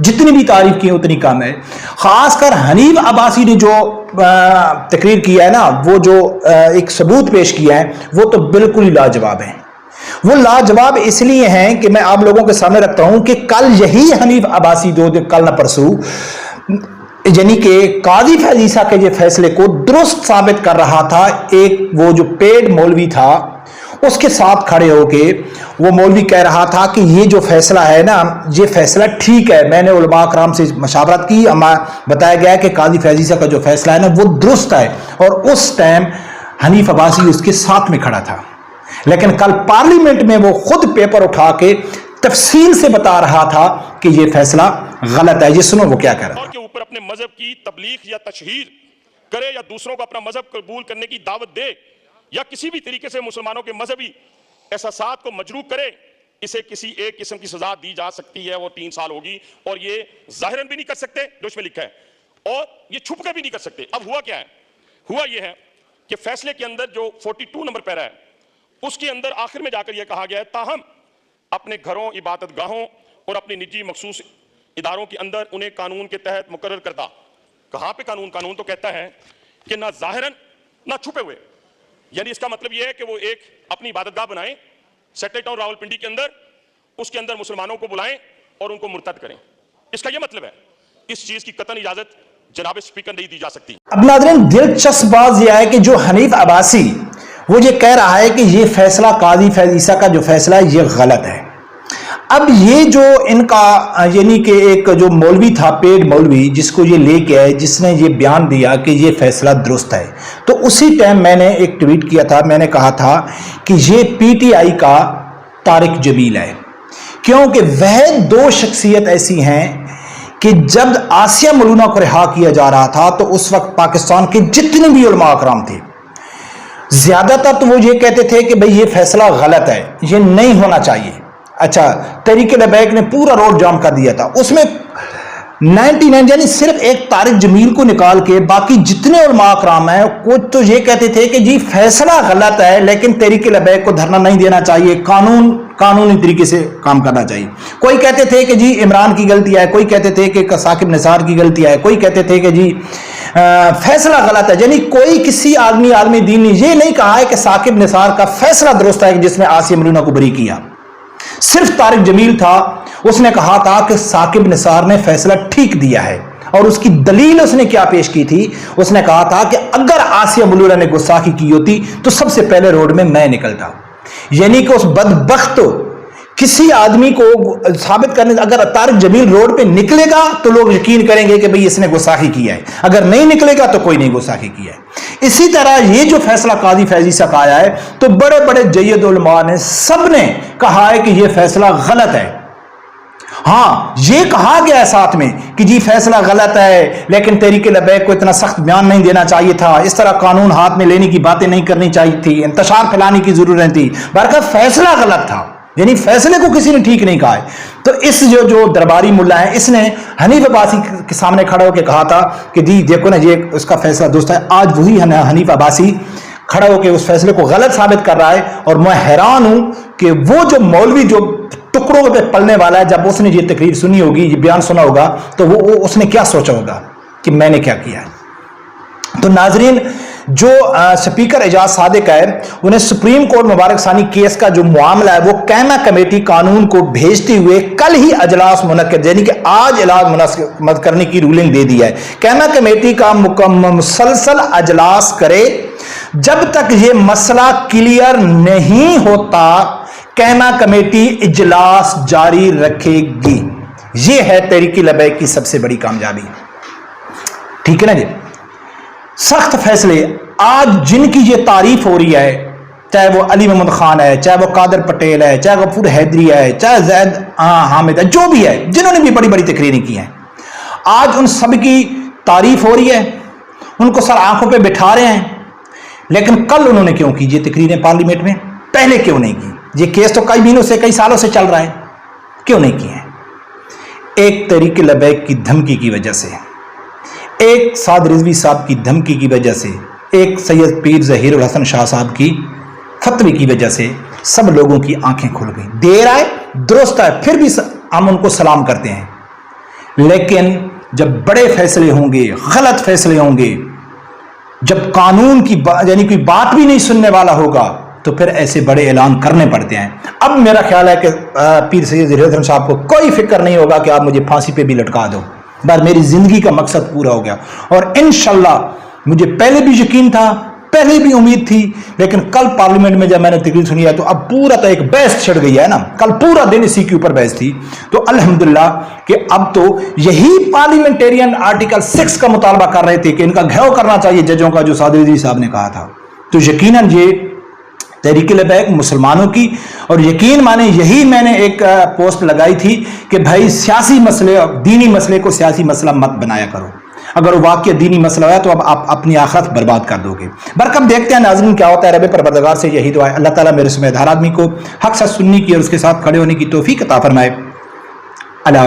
جتنی بھی تعریف کی اتنی کم ہے. خاص کر حنیف عباسی نے جو تقریر کیا ہے نا, وہ جو ایک ثبوت پیش کیا ہے, وہ تو بالکل ہی لاجواب ہے. وہ لاجواب اس لیے ہیں کہ میں آپ لوگوں کے سامنے رکھتا ہوں کہ کل یہی حنیف عباسی کل نہ پرسوں یعنی کہ قاضی فیض عیسیٰ کے یہ فیصلے کو درست ثابت کر رہا تھا. ایک وہ جو پیڈ مولوی تھا اس کے ساتھ کھڑے ہو کے وہ مولوی کہہ رہا تھا کہ یہ جو فیصلہ ہے نا, یہ فیصلہ ٹھیک ہے. میں نے علماء کرام سے مشاورت کی, ہمیں بتایا گیا کہ قاضی فیض عیسیٰ کا جو فیصلہ ہے نا وہ درست ہے, اور اس ٹائم حنیف عباسی اس کے ساتھ میں کھڑا تھا. لیکن کل پارلیمنٹ میں وہ خود پیپر اٹھا کے تفصیل سے بتا رہا تھا کہ یہ فیصلہ غلط ہے. یہ سنو وہ کیا کہہ رہا ہے. کے اوپر اپنے مذہب کی تبلیغ یا تشہیر کرے, یا دوسروں کو اپنا مذہب قبول کرنے کی دعوت دے, یا کسی بھی طریقے سے مسلمانوں کے مذہبی احساسات کو مجروح کرے, اسے کسی ایک قسم کی سزا دی جا سکتی ہے, وہ 3 سال ہوگی. اور یہ ظاہراً بھی نہیں کر سکتے جو اس میں لکھا ہے, اور یہ چھپ کر بھی نہیں کر سکتے. اب ہوا کیا ہے؟ ہوا یہ ہے کہ فیصلے کے اندر جو 42 نمبر پیرا ہے اس کے اندر آخر میں جا کر یہ کہا گیا ہے, تاہم اپنے گھروں, عبادت گاہوں اور اپنی نجی مخصوص اداروں کے اندر انہیں قانون کے تحت مقرر کردہ. کہاں پہ قانون؟ قانون تو کہتا ہے کہ نہ ظاہراً نہ چھپے ہوئے. یعنی اس کا مطلب یہ ہے کہ وہ ایک اپنی عبادت گاہ بنائیں سیٹلائٹ ٹاؤن راولپنڈی کے اندر, اس کے اندر مسلمانوں کو بلائیں اور ان کو مرتد کریں. اس کا یہ مطلب ہے. اس چیز کی قطعاً اجازت جناب اسپیکر نہیں دی جا سکتی. اب ناظرین دلچسپ بات یہ ہے کہ جو حنیف عباسی وہ یہ کہہ رہا ہے کہ یہ فیصلہ قاضی فیض عیسیٰ کا جو فیصلہ ہے یہ غلط ہے. اب یہ جو ان کا یعنی کہ ایک جو مولوی تھا, پیڈ مولوی, جس کو یہ لے کے آئے, جس نے یہ بیان دیا کہ یہ فیصلہ درست ہے, تو اسی ٹائم میں نے ایک ٹویٹ کیا تھا. میں نے کہا تھا کہ یہ پی ٹی آئی کا طارق جمیل ہے, کیونکہ وہ 2 شخصیت ایسی ہیں کہ جب آسیہ ملونہ کو رہا کیا جا رہا تھا تو اس وقت پاکستان کے جتنے بھی علماء اکرام تھے زیادہ تر تو وہ یہ کہتے تھے کہ بھئی یہ فیصلہ غلط ہے, یہ نہیں ہونا چاہیے. اچھا, تحریک لبیک نے پورا روڈ جام کر دیا تھا. اس میں 99 یعنی صرف ایک طارق جمیل کو نکال کے باقی جتنے علماء کرام ہیں کچھ تو یہ کہتے تھے کہ جی فیصلہ غلط ہے لیکن تحریک لبیک کو دھرنا نہیں دینا چاہیے, قانونی طریقے سے کام کرنا چاہیے. کوئی کہتے تھے کہ جی عمران کی غلطی ہے, کوئی کہتے تھے کہ ثاقب نثار کی غلطی ہے, کوئی کہتے تھے کہ جی فیصلہ غلط ہے. یعنی کوئی کسی عالم دین نے یہ نہیں کہا ہے کہ ثاقب نثار کا فیصلہ درست ہے جس نے آسیہ ملونہ کو بری کیا. صرف طارق جمیل تھا, اس نے کہا تھا کہ ثاقب نثار نے فیصلہ ٹھیک دیا ہے, اور اس کی دلیل اس نے کیا پیش کی تھی؟ اس نے کہا تھا کہ اگر آسیہ ملونہ نے گستاخی کی ہوتی تو سب سے پہلے روڈ میں نکلتا. یعنی کہ اس بدبخت کسی آدمی کو ثابت کرنے, اگر طارق جمیل روڈ پہ نکلے گا تو لوگ یقین کریں گے کہ بھئی اس نے گستاخی کیا ہے, اگر نہیں نکلے گا تو کوئی نہیں گستاخی کیا ہے. اسی طرح یہ جو فیصلہ قاضی فیض عیسیٰ کا آیا ہے تو بڑے بڑے جید علماء نے سب نے کہا ہے کہ یہ فیصلہ غلط ہے. ہاں, یہ کہا گیا ہے ساتھ میں کہ جی فیصلہ غلط ہے لیکن تحریک لبیک کو اتنا سخت بیان نہیں دینا چاہیے تھا, اس طرح قانون ہاتھ میں لینے کی باتیں نہیں کرنی چاہیے تھی, انتشار پھیلانے کی ضرورت نہیں تھی. برکت فیصلہ غلط تھا, یعنی فیصلے کو کسی نے ٹھیک نہیں کہا ہے. تو اس جو درباری ملا ہے اس نے حنیف عباسی کے سامنے کھڑا ہو کے کہا تھا کہ جی دیکھو نا یہ اس کا فیصلہ درست ہے. آج وہی حنیف عباسی کھڑا ہو کے اس فیصلے کو غلط ثابت کر رہا ہے, اور میں حیران ہوں کہ وہ جو مولوی جو ٹکڑوں پہ پلنے والا ہے, جب اس نے یہ تقریر سنی ہوگی, یہ بیان سنا ہوگا, تو وہ اس نے کیا سوچا ہوگا کہ میں نے کیا کیا ہے. تو ناظرین, جو سپیکر اعجاز صادق ہے انہیں سپریم کورٹ مبارک ثانی کیس کا جو معاملہ ہے وہ قائمہ کمیٹی قانون کو بھیجتے ہوئے کل ہی اجلاس منعقد, یعنی کہ آج اجلاس منعقد کرنے کی رولنگ دے دی ہے. قائمہ کمیٹی کا مسلسل اجلاس کرے جب تک یہ مسئلہ کلیئر نہیں ہوتا قائمہ کمیٹی اجلاس جاری رکھے گی. یہ ہے تحریک لبیک کی سب سے بڑی کامیابی. ٹھیک ہے نا جی. سخت فیصلے آج جن کی یہ تعریف ہو رہی ہے, چاہے وہ علی محمد خان ہے, چاہے وہ قادر پٹیل ہے, چاہے غفور حیدری ہے, چاہے زید حامد ہے, جو بھی ہے جنہوں نے بھی بڑی بڑی تقریریں کی ہیں, آج ان سب کی تعریف ہو رہی ہے, ان کو سر آنکھوں پہ بٹھا رہے ہیں. لیکن کل انہوں نے کیوں کی یہ تقریریں پارلیمنٹ میں؟ پہلے کیوں نہیں کی؟ یہ کیس تو کئی مہینوں سے, کئی سالوں سے چل رہا ہے, کیوں نہیں کی ہیں؟ ایک تحریک لبیک کی دھمکی کی وجہ سے, ایک سعد رضوی صاحب کی دھمکی کی وجہ سے, ایک سید پیر ظہیر الحسن شاہ صاحب کی فتوی کی وجہ سے سب لوگوں کی آنکھیں کھل گئیں. دیر آئے درست ہے, پھر بھی ہم ان کو سلام کرتے ہیں, لیکن جب بڑے فیصلے ہوں گے، غلط فیصلے ہوں گے، جب قانون کی یعنی کوئی بات بھی نہیں سننے والا ہوگا، تو پھر ایسے بڑے اعلان کرنے پڑتے ہیں۔ اب میرا خیال ہے کہ پیر سید ظہیر حسن صاحب کو کوئی فکر نہیں ہوگا کہ آپ مجھے پھانسی پہ بھی لٹکا دو، بس میری زندگی کا مقصد پورا ہو گیا۔ اور انشاءاللہ مجھے پہلے بھی یقین تھا، پہلے بھی امید تھی، لیکن کل پارلیمنٹ میں جب میں نے تقریر سنی ہے تو اب پورا تو ایک بحث چھڑ گئی ہے نا، کل پورا دن اسی کے اوپر بحث تھی، تو الحمدللہ کہ اب تو یہی پارلیمنٹیرین آرٹیکل 6 کا مطالبہ کر رہے تھے کہ ان کا گھیو کرنا چاہیے ججوں کا، جو صادری صاحب نے کہا تھا۔ تو یقیناً یہ تحریک لبیک مسلمانوں کی، اور یقین مانے یہی میں نے ایک پوسٹ لگائی تھی کہ بھائی سیاسی مسئلے اور دینی مسئلے کو سیاسی مسئلہ مت بنایا کرو، اگر وہ واقعی دینی مسئلہ ہے تو اب آپ اپنی آخرت برباد کر دو گے۔ برکم دیکھتے ہیں ناظرین کیا ہوتا ہے۔ رب پروردگار سے یہی دعا ہے، اللہ تعالیٰ میرے سمیت ہر آدمی کو حق سچ سننے کی اور اس کے ساتھ کھڑے ہونے کی توفیق عطا فرمائے۔ اللہ